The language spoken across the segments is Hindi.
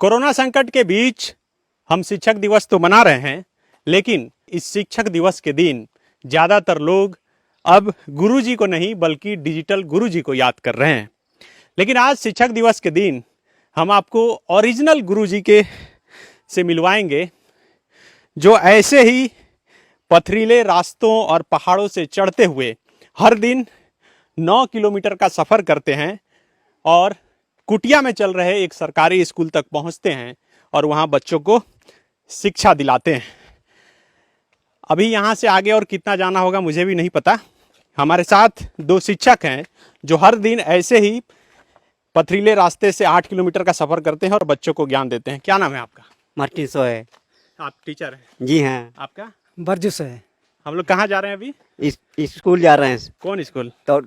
कोरोना संकट के बीच हम शिक्षक दिवस तो मना रहे हैं, लेकिन इस शिक्षक दिवस के दिन ज़्यादातर लोग अब गुरुजी को नहीं बल्कि डिजिटल गुरुजी को याद कर रहे हैं। लेकिन आज शिक्षक दिवस के दिन हम आपको ओरिजिनल गुरुजी के से मिलवाएंगे, जो ऐसे ही पथरीले रास्तों और पहाड़ों से चढ़ते हुए हर दिन 9 किलोमीटर का सफ़र करते हैं और कुटिया में चल रहे एक सरकारी स्कूल तक पहुंचते हैं और वहां बच्चों को शिक्षा दिलाते हैं। अभी यहाँ से आगे और कितना जाना होगा मुझे भी नहीं पता। हमारे साथ 2 शिक्षक हैं जो हर दिन ऐसे ही पथरीले रास्ते से 8 किलोमीटर का सफ़र करते हैं और बच्चों को ज्ञान देते हैं। क्या नाम है आपका? मार्टिन सो है। आप टीचर हैं? जी हाँ। आपका? बरजूस है। हम लोग कहाँ जा रहे हैं अभी? इस स्कूल जा रहे हैं। कौन स्कूल? तो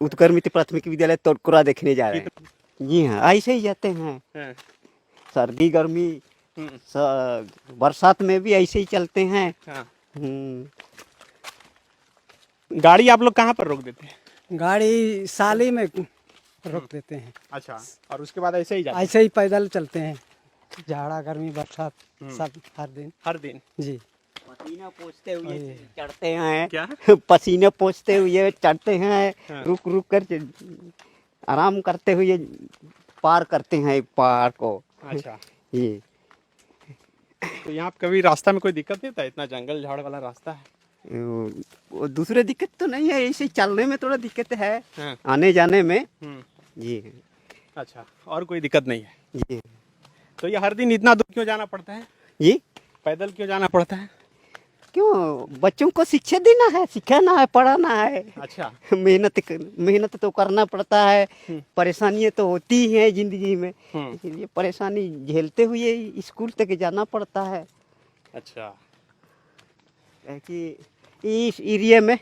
उत्कर मित्र प्राथमिक विद्यालय तोड़कुरा देखने जा रहे हैं। जी हाँ, ऐसे ही जाते हैं। सर्दी गर्मी बरसात में भी ऐसे ही चलते हैं। गाड़ी आप लोग कहाँ पर रोक देते हैं? गाड़ी साली में रोक देते हैं। अच्छा, और उसके बाद ऐसे ही जाते हैं? ऐसे ही पैदल चलते हैं, झाड़ा गर्मी बरसात सब हर दिन जी। पसीना पोंछते हुए चढ़ते हैं। क्या? पसीने पोंछते हुए चढ़ते हैं। रुक रुक कर आराम करते हुए पार करते हैं पहाड़ को। अच्छा जी। तो यहाँ कभी रास्ता में कोई दिक्कत नहीं था? इतना जंगल झाड़ वाला रास्ता है। वो दूसरे दिक्कत तो नहीं है, ऐसे चलने में थोड़ा दिक्कत है। आने जाने में। जी। अच्छा, और कोई दिक्कत नहीं है? जी। तो ये हर दिन इतना दूर क्यों जाना पड़ता है? जी, पैदल क्यों जाना पड़ता है? क्यों? बच्चों को शिक्षा देना है, सिखाना है, पढ़ाना है। अच्छा। मेहनत तो करना पड़ता है। परेशानियाँ तो होती ही हैं जिंदगी में, इसलिए परेशानी झेलते हुए स्कूल तक जाना पड़ता है। अच्छा। कि इस एरिया में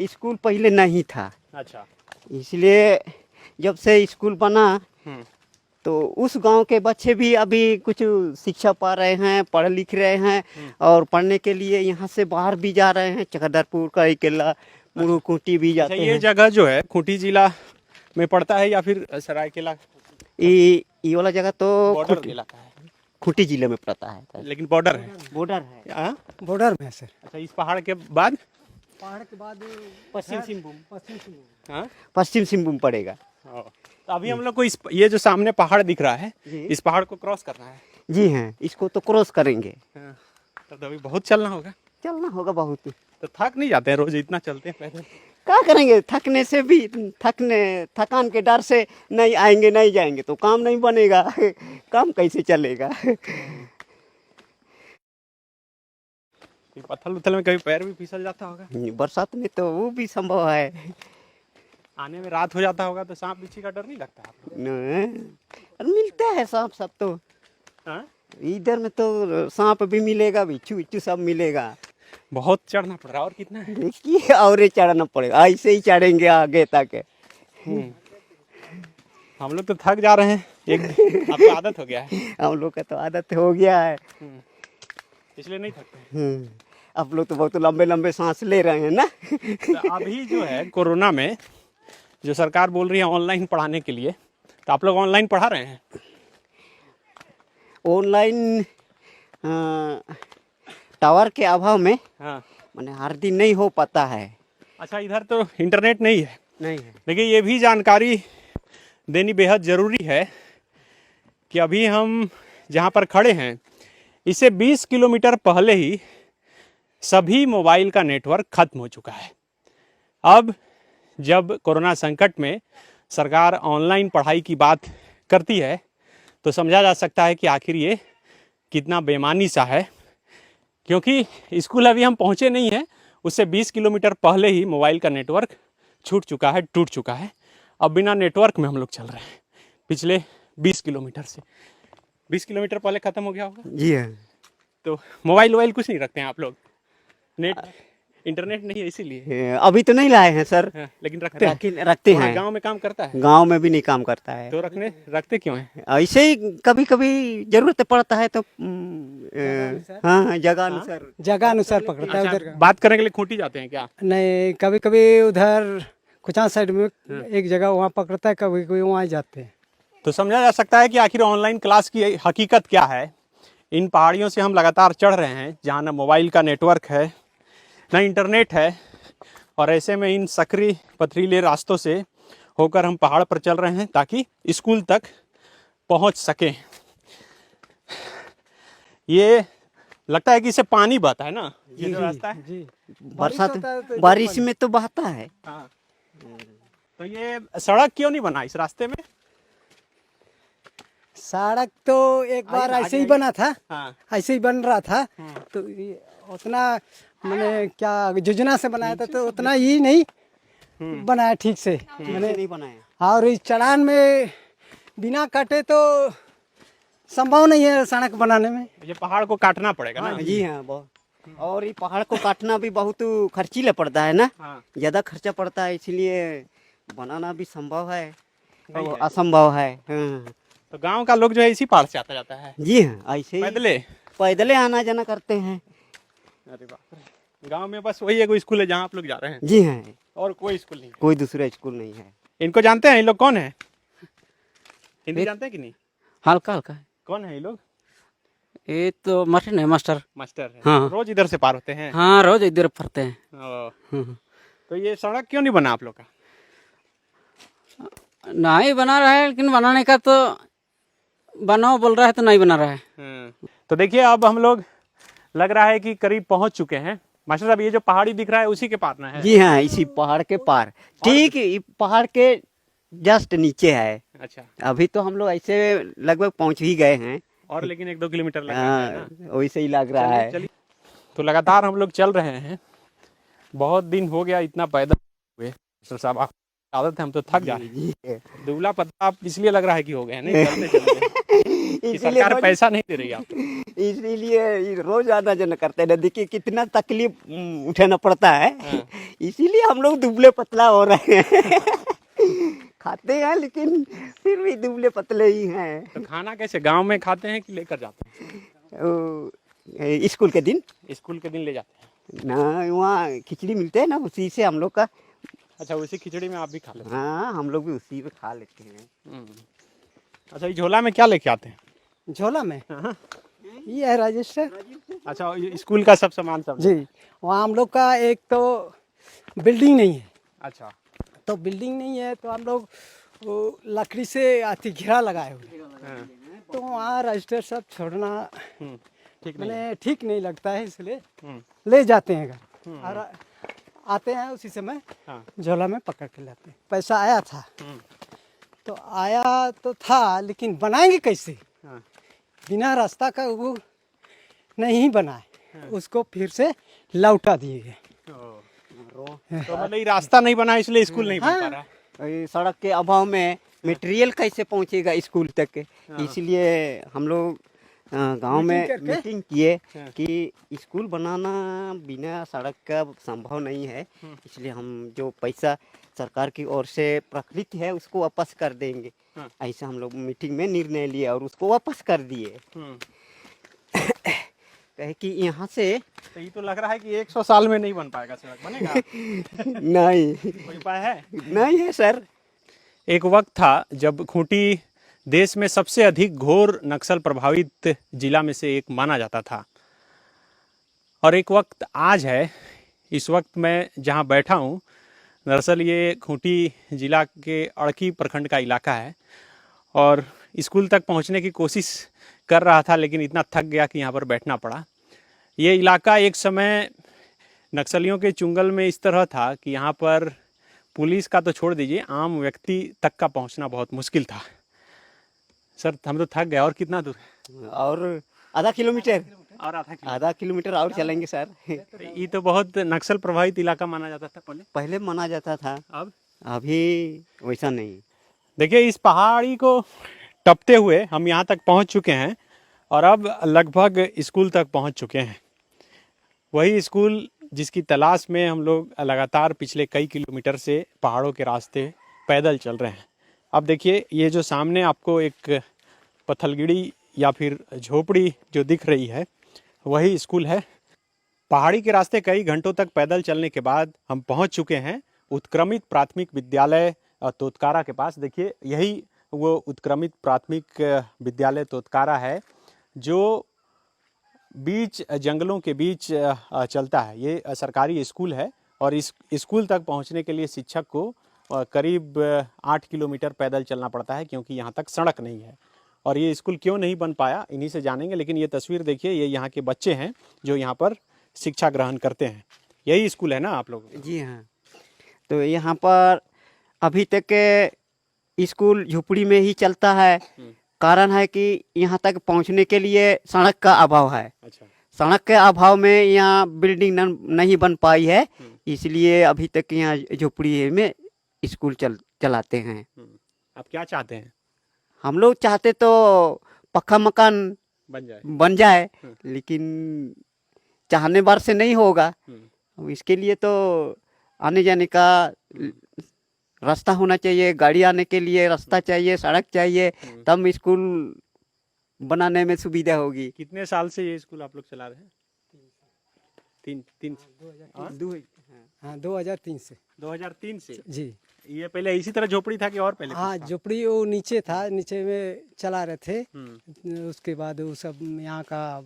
स्कूल पहले नहीं था। अच्छा। इसलिए जब से स्कूल बना तो उस गांव के बच्चे भी अभी कुछ शिक्षा पा रहे हैं, पढ़ लिख रहे हैं और पढ़ने के लिए यहाँ से बाहर भी जा रहे हैं। चकदरपुर का किला मुरू खूंटी भी जाते हैं। ये जगह जो है खूंटी जिला में पड़ता है या फिर सरायकेला? ये वाला जगह तो बॉर्डर इलाका है, खूंटी जिले में पड़ता है, लेकिन बॉर्डर है। बॉर्डर है। बॉर्डर में है सर। अच्छा, इस पहाड़ के बाद पश्चिम सिंहभूम। हाँ, पश्चिम सिंहभूम पड़ेगा। तो अभी हम लोग को ये जो सामने पहाड़ दिख रहा है, इस पहाड़ को क्रॉस करना है। जी हाँ, इसको तो क्रॉस करेंगे। तो अभी बहुत चलना होगा। चलना होगा बहुत। तो थक नहीं जाते हैं? रोज इतना चलते हैं पैदल? क्या करेंगे? थकने से भी थकान के डर से नहीं आएंगे, नहीं जाएंगे तो काम नहीं बनेगा। काम कैसे चलेगा? पत्थर उथल में कभी पैर भी फिसल जाता होगा? बरसात में तो वो भी संभव है। आने में रात हो जाता होगा तो सांप बिच्छी का डर नहीं लगता आपको? मिलता है सांप सब तो। इधर में तो सांप भी मिलेगा, बिच्छू बिच्छू सब मिलेगा। बहुत चढ़ना पड़ रहा है। और कितना है? देखिए, और ये चढ़ना पड़ेगा, ऐसे ही चढ़ेंगे आगे तक। हम लोग तो थक जा रहे हैं। आपको आदत हो गया है? हम लोग का तो आदत हो गया है, इसलिए नहीं थकते। आप लोग तो बहुत लंबे लंबे सांस ले रहे हैं ना। तो अभी जो है कोरोना में जो सरकार बोल रही है ऑनलाइन पढ़ाने के लिए, तो आप लोग ऑनलाइन पढ़ा रहे हैं? ऑनलाइन टावर के अभाव में मैंने हर दिन नहीं हो पाता है। अच्छा, इधर तो इंटरनेट नहीं है? नहीं है। लेकिन ये भी जानकारी देनी बेहद ज़रूरी है कि अभी हम जहाँ पर खड़े हैं इससे 20 किलोमीटर पहले ही सभी मोबाइल का नेटवर्क खत्म हो चुका है। अब जब कोरोना संकट में सरकार ऑनलाइन पढ़ाई की बात करती है तो समझा जा सकता है कि आखिर ये कितना बेईमानी सा है, क्योंकि स्कूल अभी हम पहुँचे नहीं हैं, उससे 20 किलोमीटर पहले ही मोबाइल का नेटवर्क छूट चुका है, टूट चुका है। अब बिना नेटवर्क में हम लोग चल रहे हैं पिछले 20 किलोमीटर से। 20 किलोमीटर पहले ख़त्म हो गया होगा। जी हाँ। तो मोबाइल कुछ नहीं रखते हैं आप लोग? नेट इंटरनेट नहीं है इसीलिए? अभी तो नहीं लाए हैं सर। लेकिन रखते हैं। गांव में काम करता है? गांव में भी नहीं काम करता है। तो रखते क्यों हैं? ऐसे ही कभी कभी जरूरत पड़ता है तो हाँ, जगह अनुसार पकड़ता है। उधर बात करने के लिए खूंटी जाते हैं क्या? नहीं, कभी कभी उधर कुछ साइड में एक जगह वहाँ पकड़ता है, कभी कभी वहाँ जाते हैं। तो समझा जा सकता है कि आखिर ऑनलाइन क्लास की हकीकत क्या है। इन पहाड़ियों से हम लगातार चढ़ रहे हैं जहाँ ना मोबाइल का नेटवर्क है ना इंटरनेट है, और ऐसे में इन सकरी पथरीले रास्तों से होकर हम पहाड़ पर चल रहे हैं ताकि स्कूल तक पहुंच सकें। ये लगता है कि इससे पानी बहता है ना, ये जो रास्ता है। जी बरसात होता है तो बारिश में तो बहता है। हाँ, तो ये सड़क क्यों नहीं बना इस रास्ते में? सड़क तो एक बार ऐसे ही बना था, हाँ, ऐसे ही बन रहा था। तो ये उतना मैंने क्या योजना से बनाया था, तो उतना ही नहीं बनाया ठीक से मैंने नहीं बनाया। और इस चढ़ान में बिना काटे तो संभव नहीं है सड़क बनाने में। ये पहाड़ को काटना पड़ेगा ना। जी हाँ, बहुत। और ये पहाड़ को काटना भी बहुत खर्चीला पड़ता है ना, हाँ, ज़्यादा खर्चा पड़ता है, इसलिए बनाना भी संभव है और असंभव है। हाँ। तो गांव का लोग जो है इसी पहाड़ से आता जाता है जी हाँ, ऐसे ही पैदले। पैदले आना जाना करते हैं। अरे बाप रे, गांव में बस वही एक स्कूल है जहाँ आप लोग जा रहे हैं, जी हाँ, और कोई स्कूल नहीं है। कोई दूसरा स्कूल नहीं है। इनको जानते हैं? ये लोग कौन है? हिंदी जानते हैं कि नहीं? हल्का हल्का है। कौन है ये लोग? ये तो मशीन है मास्टर। मास्टर है। हाँ। रोज इधर से पार होते हैं। हाँ रोज इधर फरते हैं। ओ, तो ये सड़क क्यों नहीं बना आप लोग का? नहीं बना रहा है, लेकिन बनाने का तो बनाओ बोल रहा है तो नहीं बना रहा है। तो देखिए अब हम लोग लग रहा है कि करीब पहुंच चुके हैं। मास्टर साहब, ये जो पहाड़ी दिख रहा है उसी के पार ना है? जी हाँ, इसी पहाड़ के पार, ठीक ये पहाड़ के जस्ट नीचे है। अच्छा, अभी तो हम लोग ऐसे लगभग पहुंच ही गए हैं। और लेकिन 1-2 किलोमीटर लग रहा है ना। हाँ, वैसे ही लग रहा है। चलिए, तो लगातार हम लोग चल रहे हैं। बहुत दिन हो गया इतना पैदल हुए। मास्टर साहब, आप आदत है, हम तो थक जा रहे हैं। जी दुबला पतला आप इसलिए लग रहा है कि हो गए हैं, नहीं चलते चलते कि सरकार पैसा नहीं दे रही आपको। इसीलिए रोज आना जाना करते हैं। देखिए कितना तकलीफ उठाना पड़ता है, इसीलिए हम लोग दुबले पतला हो रहे हैं। खाते हैं लेकिन फिर भी दुबले पतले ही हैं। तो खाना कैसे गांव में खाते हैं कि लेकर जाते स्कूल के दिन हैं? स्कूल के दिन ले जाते हैं। ना, वहाँ खिचड़ी मिलते हैं ना, उसी से हम लोग का। अच्छा, उसी खिचड़ी में आप भी खा लेते हैं? हाँ, हम लोग भी उसी में खा लेते हैं। अच्छा, ये झोला में क्या लेके आते हैं? झोला में ये है रजिस्टर। अच्छा, ये स्कूल का सब सामान सब? जी, वहाँ हम लोग का एक तो बिल्डिंग नहीं है, अच्छा, तो बिल्डिंग नहीं है तो हम लोग वो लकड़ी से आती घेरा लगाए हुए, हाँ, तो वहाँ रजिस्टर सब छोड़ना ठीक नहीं। मैंने ठीक नहीं लगता है, इसलिए हम्म, ले जाते हैं घर और आते हैं उसी समय हाँ, झोला में पकड़ के लाते हैं। पैसा आया था तो आया तो था, लेकिन बनाएंगे कैसे? हाँ, बिना रास्ता का वो नहीं बनाए, उसको फिर से लौटा दिए गए। तो मतलब ये रास्ता नहीं बना इसलिए स्कूल नहीं बन पा रहा है। ये सड़क के अभाव में मटेरियल कैसे पहुंचेगा स्कूल तक, इसलिए हम लोग गांव में मीटिंग किए कि स्कूल बनाना बिना सड़क का संभव नहीं है, इसलिए हम जो पैसा सरकार की ओर से प्रकृति है उसको वापस कर देंगे। ऐसा हम लोग मीटिंग में निर्णय लिए और उसको वापस कर दिए। कहे कि यहाँ से तो ये तो लग रहा है कि 100 साल में नहीं बन पाएगा। सड़क बनेगा? नहीं, कोई उपाय है? नहीं है सर। एक वक्त था जब खूंटी देश में सबसे अधिक घोर नक्सल प्रभावित जिला में से एक माना जाता था, और एक वक्त आज है। इस वक्त मैं जहां बैठा हूं, दरअसल ये खूंटी जिला के अड़की प्रखंड का इलाका है, और स्कूल तक पहुंचने की कोशिश कर रहा था लेकिन इतना थक गया कि यहाँ पर बैठना पड़ा। ये इलाका एक समय नक्सलियों के चुंगल में इस तरह था कि यहाँ पर पुलिस का तो छोड़ दीजिए, आम व्यक्ति तक का पहुँचना बहुत मुश्किल था। सर, हम तो थक गए। और कितना दूर? और आधा किलोमीटर, और आधा किलोमीटर और चलेंगे सर। ये तो बहुत नक्सल प्रभावित इलाका माना जाता था पहले। पहले माना जाता था, अब अभी वैसा नहीं। देखिए, इस पहाड़ी को टपते हुए हम यहाँ तक पहुँच चुके हैं, और अब लगभग स्कूल तक पहुँच चुके हैं। वही स्कूल जिसकी तलाश में हम लोग लगातार पिछले कई किलोमीटर से पहाड़ों के रास्ते पैदल चल रहे हैं। अब देखिए, ये जो सामने आपको एक पत्थलगिड़ी या फिर झोपड़ी जो दिख रही है, वही स्कूल है। पहाड़ी के रास्ते कई घंटों तक पैदल चलने के बाद हम पहुंच चुके हैं उत्क्रमित प्राथमिक विद्यालय तोतकारा के पास। देखिए, यही वो उत्क्रमित प्राथमिक विद्यालय तोतकारा है, जो बीच जंगलों के बीच चलता है। ये सरकारी स्कूल है और इस स्कूल तक पहुंचने के लिए शिक्षक को करीब 8 किलोमीटर पैदल चलना पड़ता है, क्योंकि यहाँ तक सड़क नहीं है। और ये स्कूल क्यों नहीं बन पाया, इन्हीं से जानेंगे। लेकिन ये तस्वीर देखिए, ये यहाँ के बच्चे हैं जो यहाँ पर शिक्षा ग्रहण करते हैं। यही स्कूल है ना आप लोग? जी हाँ। तो यहाँ पर अभी तक के स्कूल झुपड़ी में ही चलता है। कारण है कि यहाँ तक पहुँचने के लिए सड़क का अभाव है। अच्छा। सड़क के अभाव में यहाँ बिल्डिंग नहीं बन पाई है, इसलिए अभी तक यहाँ झोपड़ी में स्कूल चलाते हैं। आप क्या चाहते हैं? हम लोग चाहते तो पक्का मकान बन जाए, लेकिन चाहने बार से नहीं होगा। इसके लिए तो आने जाने का रास्ता होना चाहिए, गाड़ी आने के लिए रास्ता चाहिए, सड़क चाहिए, तब स्कूल बनाने में सुविधा होगी। कितने साल से ये स्कूल आप लोग चला रहे हैं? तीन हाँ 2003 से। 2003 से जी। ये पहले इसी तरह झोपड़ी था कि और पहले? हाँ झोपड़ी वो नीचे था, नीचे में चला रहे थे। उसके बाद वो सब यहाँ का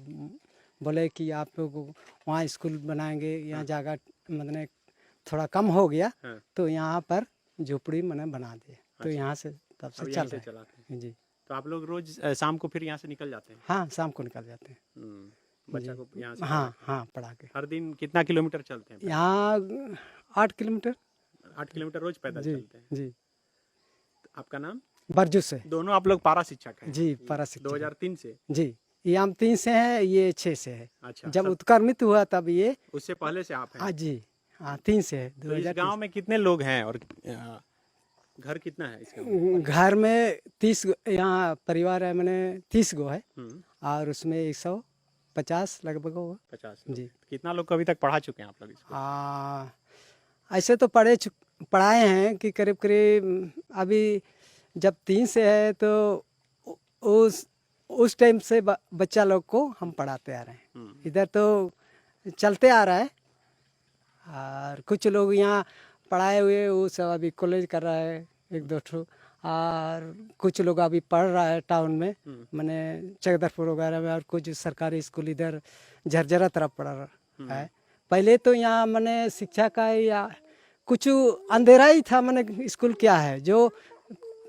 बोले कि आप लोग वहाँ स्कूल बनाएंगे, यहाँ जगह मतलब थोड़ा कम हो गया, तो यहाँ पर झोपड़ी मैंने बना दिया। तो यहाँ से तब से चल रहा है। जी। तो आप लोग रोज शाम को फिर यहाँ से निकल जाते हैं? हाँ शाम को निकल जाते हैं बच्चा को यहाँ से? हाँ पढ़ा के। हर दिन कितना किलोमीटर चलते हैं? यहाँ 8 किलोमीटर। 8 किलोमीटर रोज पैदल चलते हैं? जी। आपका नाम? बरजू से। दोनों आप लोग पारा शिक्षक हैं? जी पारा शिक्षक। 2003 से? जी। ये हम 3 से है, ये 6 से है। अच्छा। जब उत्क्रमित हुआ तब ये। उससे पहले से आप हैं? हाँ जी। हाँ 3 से है। तो इस गाँव में कितने लोग हैं और घर कितना है इस गाँव में? घर में 30 यहाँ परिवार है, मैंने 30 गो है और उसमें 150 लगभग होगा। 50 जी। कितना लोग अभी तक पढ़ा चुके हैं आप लोग इसको? ऐसे तो पढ़ाए हैं कि करीब करीब अभी जब 3 से है तो उस टाइम से बच्चा लोग को हम पढ़ाते आ रहे हैं। इधर तो चलते आ रहा है और कुछ लोग यहाँ पढ़ाए हुए वो सब अभी कॉलेज कर रहा है, 1-2 ठो, और कुछ लोग अभी पढ़ रहा है टाउन में, मैंने चकदरपुर वगैरह में, और कुछ सरकारी स्कूल इधर झरझरा तरफ पढ़ रहा है। पहले तो यहाँ मैंने शिक्षा का या कुछ अंधेरा ही था, मैंने स्कूल क्या है, जो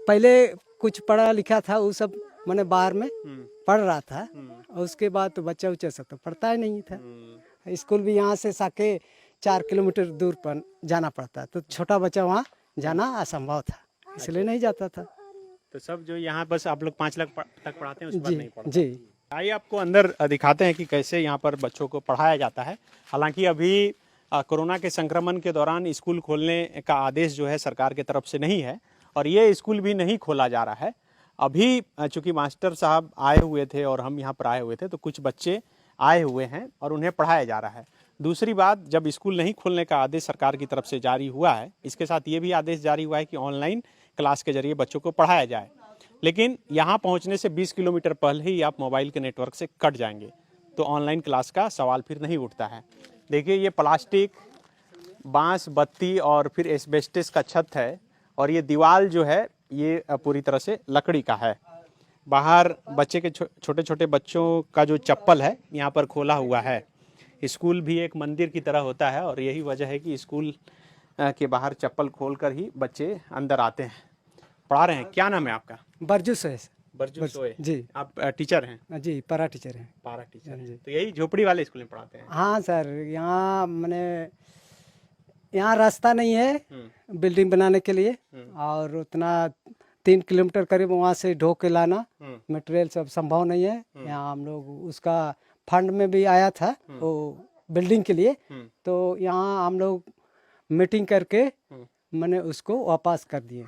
पहले कुछ पढ़ा लिखा था वो सब मैंने बाहर में पढ़ रहा था, और उसके बाद तो बच्चा उच्चा सब तो पढ़ता ही नहीं था। स्कूल भी यहाँ से साके 4 किलोमीटर दूर पर जाना पड़ता, तो छोटा बच्चा वहाँ जाना असंभव था, इसलिए नहीं जाता था। तो सब जो यहाँ बस आप लोग 5 लाख तक पढ़ाते हैं, उस पर नहीं पढ़ते? जी। आइए आपको अंदर दिखाते हैं कि कैसे यहाँ पर बच्चों को पढ़ाया जाता है। हालांकि अभी कोरोना के संक्रमण के दौरान स्कूल खोलने का आदेश जो है सरकार की तरफ से नहीं है, और ये स्कूल भी नहीं खोला जा रहा है। अभी चूँकि मास्टर साहब आए हुए थे और हम यहाँ पर आए हुए थे, तो कुछ बच्चे आए हुए हैं और उन्हें पढ़ाया जा रहा है। दूसरी बात, जब स्कूल नहीं खोलने का आदेश सरकार की तरफ से जारी हुआ है, इसके साथ ये भी आदेश जारी हुआ है कि ऑनलाइन क्लास के जरिए बच्चों को पढ़ाया जाए। लेकिन यहाँ पहुँचने से 20 किलोमीटर पहले ही आप मोबाइल के नेटवर्क से कट जाएंगे, तो ऑनलाइन क्लास का सवाल फिर नहीं उठता है। देखिए, ये प्लास्टिक, बांस, बत्ती और फिर एस्बेस्टस का छत है, और ये दीवार जो है ये पूरी तरह से लकड़ी का है। बाहर बच्चे के छोटे छोटे बच्चों का जो चप्पल है यहाँ पर खोला हुआ है। स्कूल भी एक मंदिर की तरह होता है, और यही वजह है कि स्कूल के बाहर चप्पल खोलकर ही बच्चे अंदर आते हैं। पढ़ा रहे हैं। क्या नाम है आपका? बरजू से। बरजू सोए जी। आप टीचर हैं? जी, पारा टीचर हैं। पारा टीचर हैं। तो यही झोपड़ी वाले स्कूल में पढ़ाते हैं? हाँ सर, यहाँ मैंने यहाँ रास्ता नहीं है बिल्डिंग बनाने के लिए, और उतना 3 किलोमीटर करीब वहाँ से ढो के लाना मटेरियल सब संभव नहीं है। यहाँ हम लोग उसका फंड में भी आया था वो बिल्डिंग के लिए, तो यहाँ हम लोग मीटिंग करके मैंने उसको वापस कर दिए,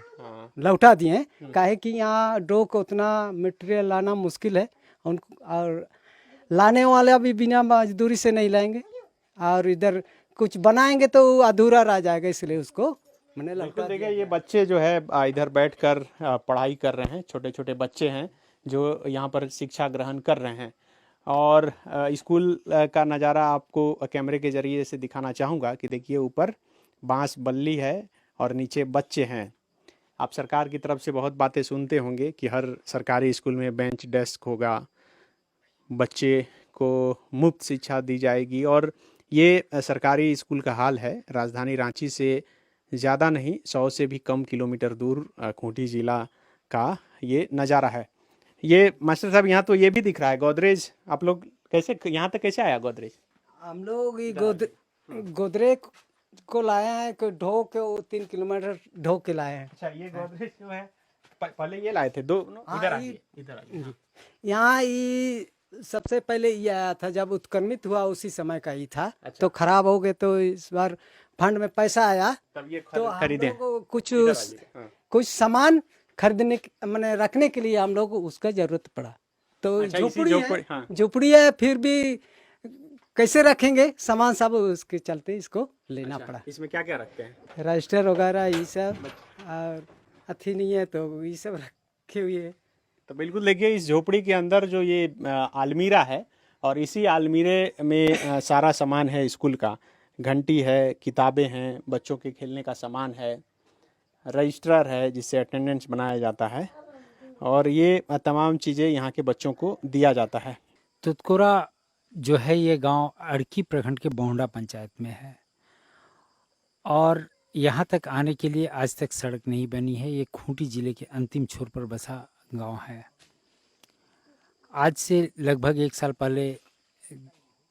लौटा दिए। काहे कि यहाँ डो को उतना मटेरियल लाना मुश्किल है, उनको और लाने वाले भी बिना मजदूरी से नहीं लाएंगे, और इधर कुछ बनाएंगे तो अधूरा रह जाएगा, इसलिए उसको मैंने लौटा दिया। देखिए, ये बच्चे जो है इधर बैठकर पढ़ाई कर रहे हैं। छोटे छोटे बच्चे हैं जो यहाँ पर शिक्षा ग्रहण कर रहे हैं, और स्कूल का नज़ारा आपको कैमरे के जरिए से दिखाना चाहूँगा कि देखिए, ऊपर बांस बल्ली है और नीचे बच्चे हैं। आप सरकार की तरफ से बहुत बातें सुनते होंगे कि हर सरकारी स्कूल में बेंच डेस्क होगा, बच्चे को मुफ्त शिक्षा दी जाएगी, और ये सरकारी स्कूल का हाल है। राजधानी रांची से ज़्यादा नहीं, 100 से भी कम किलोमीटर दूर खूंटी ज़िला का ये नज़ारा है। ये मास्टर साहब यहाँ तो ये भी दिख रहा है गोदरेज। आप लोग कैसे यहाँ तक कैसे आया गोदरेज? हम लोग ये गोदरेज को लाए हैं, कोई ढो के वो 3 किलोमीटर ढो के लाए हैं। अच्छा, ये गोदरेज जो है पहले ये लाए थे दो, इधर आइए, इधर आइए। यहाँ ये सबसे पहले ये आया था जब उत्क्रमित हुआ, उसी समय का ही था। तो खराब हो गए तो इस बार फंड में पैसा आया तब ये तो हम खरीदे। लोग को कुछ सामान खरीदने मैंने रखने के लिए हम लोग को उसका जरूरत पड़ा। तो अच्छा, इसी झोपड़ी झोपड़ी, हाँ। है, झोपड़ी है, फिर भी कैसे रखेंगे सामान, सब उसके चलते इसको लेना पड़ा। इसमें क्या क्या रखते हैं? रजिस्टर वगैरह ये सब, और अथी नहीं है तो ये सब रखे हुए है। तो बिल्कुल देखिए, इस झोपड़ी के अंदर जो ये अलमीरा है, और इसी अलमीरे में सारा सामान है स्कूल का। घंटी है, किताबें हैं, बच्चों के खेलने का सामान है, रजिस्टर है जिससे अटेंडेंस बनाया जाता है, और ये तमाम चीज़ें यहाँ के बच्चों को दिया जाता है। तुतकोरा जो है ये गांव अड़की प्रखंड के बोंडा पंचायत में है, और यहाँ तक आने के लिए आज तक सड़क नहीं बनी है। ये खूंटी जिले के अंतिम छोर पर बसा गांव है। आज से लगभग 1 साल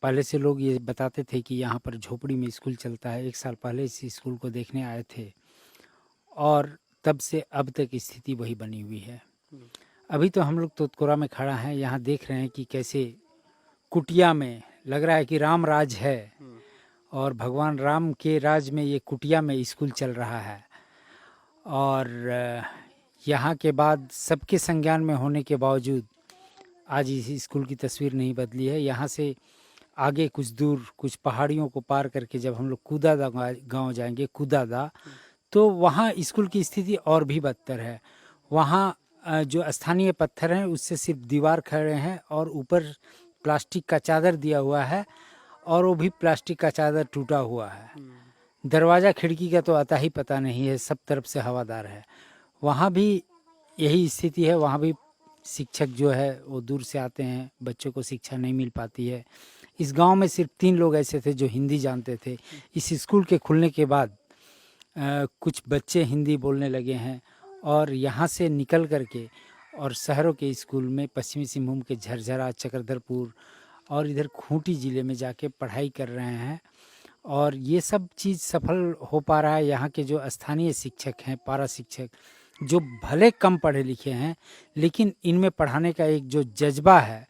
पहले से लोग ये बताते थे कि यहाँ पर झोपड़ी में स्कूल चलता है। 1 साल पहले इस स्कूल को देखने आए थे, और तब से अब तक स्थिति वही बनी हुई है। अभी तो हम लोग तुतकोरा में खड़ा हैं, यहाँ देख रहे हैं कि कैसे कुटिया में लग रहा है कि राम राज है, और भगवान राम के राज में ये कुटिया में स्कूल चल रहा है। और यहाँ के बाद सबके संज्ञान में होने के बावजूद आज इस स्कूल की तस्वीर नहीं बदली है। यहाँ से आगे कुछ दूर, कुछ पहाड़ियों को पार करके जब हम लोग कुदादा गांव जाएंगे, कुदादा, तो वहाँ स्कूल की स्थिति और भी बदतर है। वहाँ जो स्थानीय पत्थर हैं उससे सिर्फ दीवार खड़े हैं, और ऊपर प्लास्टिक का चादर दिया हुआ है, और वो भी प्लास्टिक का चादर टूटा हुआ है। दरवाज़ा खिड़की का तो आता ही पता नहीं है, सब तरफ से हवादार है। वहाँ भी यही स्थिति है। वहाँ भी शिक्षक जो है वो दूर से आते हैं, बच्चों को शिक्षा नहीं मिल पाती है। इस गांव में सिर्फ 3 लोग ऐसे थे जो हिंदी जानते थे। इस स्कूल के खुलने के बाद कुछ बच्चे हिंदी बोलने लगे हैं, और यहाँ से निकल करके और शहरों के स्कूल में पश्चिमी सिंहभूम के झरझरा, चक्रधरपुर और इधर खूंटी ज़िले में जाके पढ़ाई कर रहे हैं। और ये सब चीज़ सफल हो पा रहा है। यहाँ के जो स्थानीय शिक्षक हैं, पारा शिक्षक, जो भले कम पढ़े लिखे हैं, लेकिन इनमें पढ़ाने का एक जो जज्बा है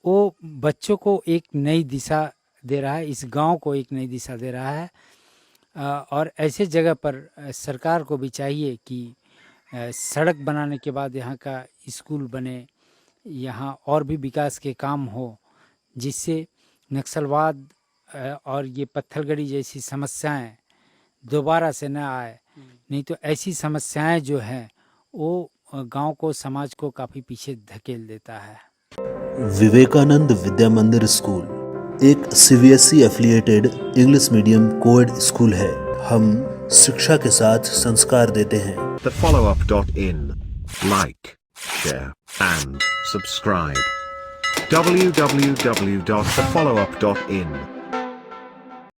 वो बच्चों को एक नई दिशा दे रहा है, इस गांव को एक नई दिशा दे रहा है। और ऐसे जगह पर सरकार को भी चाहिए कि सड़क बनाने के बाद यहाँ का स्कूल बने, यहाँ और भी विकास के काम हो, जिससे नक्सलवाद और ये पत्थलगड़ी जैसी समस्याएं दोबारा से न आए। नहीं तो ऐसी समस्याएं जो हैं वो गांव को, समाज को काफ़ी पीछे धकेल देता है। विवेकानंद विद्या मंदिर स्कूल एक CBSE affiliated English medium coed school है। हम शिक्षा के साथ संस्कार देते हैं। thefollowup.in. Like, share and subscribe. www.thefollowup.in